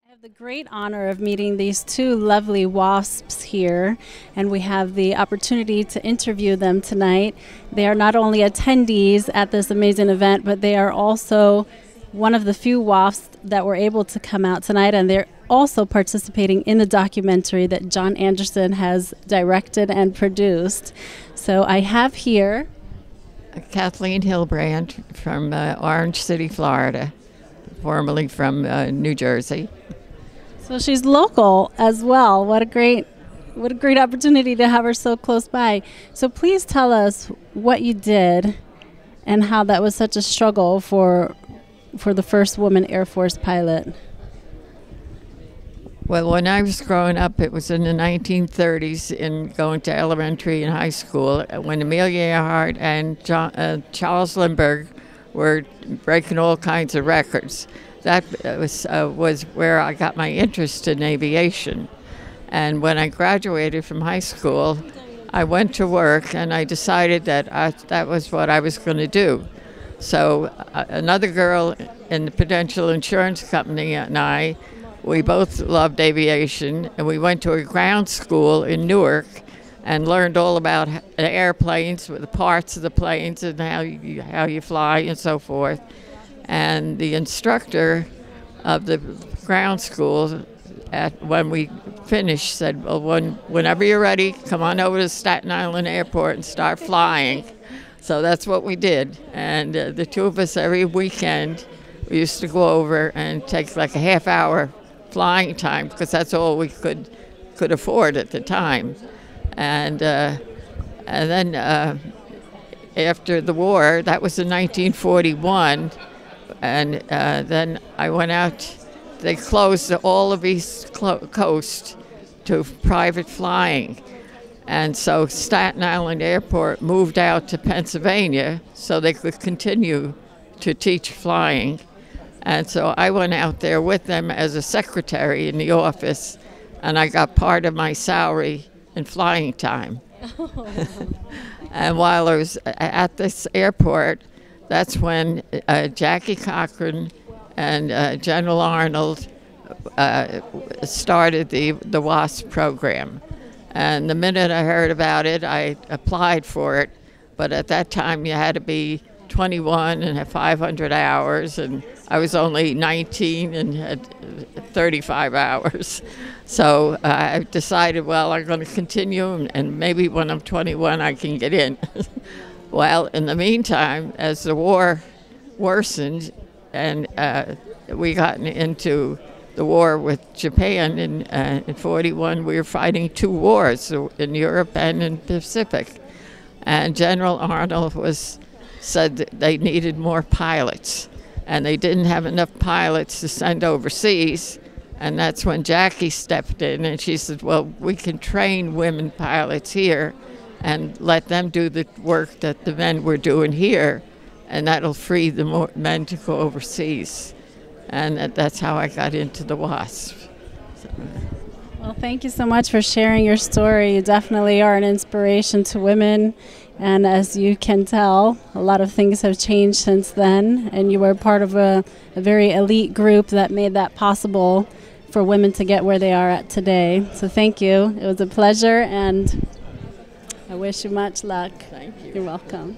I have the great honor of meeting these two lovely WASPs here, and we have the opportunity to interview them tonight. They are not only attendees at this amazing event, but they are also one of the few WASPs that were able to come out tonight, and they're also participating in the documentary that John Anderson has directed and produced. So I have here Kathleen Hilbrand from Orange City, Florida, formerly from New Jersey. So she's local as well. What a great opportunity to have her so close by. So please tell us what you did and how that was such a struggle for the first woman Air Force pilot. Well, when I was growing up, it was in the 1930s and going to elementary and high school when Amelia Earhart and Charles Lindbergh were breaking all kinds of records. That was where I got my interest in aviation. And when I graduated from high school, I went to work and I decided that that was what I was going to do. So another girl in the Prudential Insurance Company and I, we both loved aviation, and we went to a ground school in Newark and learned all about airplanes, the parts of the planes and how you fly and so forth. And the instructor of the ground school, when we finished, said, well, whenever you're ready, come on over to Staten Island Airport and start flying. So that's what we did. And the two of us, every weekend, we used to go over and take like a half-hour flying time, because that's all we could afford at the time. And then after the war, that was in 1941, and then I went out. They closed all of East Coast to private flying. And so Staten Island Airport moved out to Pennsylvania so they could continue to teach flying. And so I went out there with them as a secretary in the office, and I got part of my salary in flying time. And while I was at this airport, that's when Jackie Cochran and General Arnold started the W.A.S.P program. And the minute I heard about it, I applied for it. But at that time, you had to be 21 and have 500 hours, and I was only 19 and had 35 hours. So I decided, well, I'm going to continue, and maybe when I'm 21, I can get in. Well, in the meantime, as the war worsened, and we got into the war with Japan in 41, we were fighting two wars in Europe and in the Pacific. And General Arnold said that they needed more pilots, and they didn't have enough pilots to send overseas. And that's when Jackie stepped in, and she said, well, we can train women pilots here and let them do the work that the men were doing here, and that'll free the men to go overseas. And that's how I got into the W.A.S.P. Well, thank you so much for sharing your story. You definitely are an inspiration to women. And as you can tell, a lot of things have changed since then. And you were part of a very elite group that made that possible for women to get where they are at today. So thank you. It was a pleasure, and I wish you much luck. Thank you. You're welcome.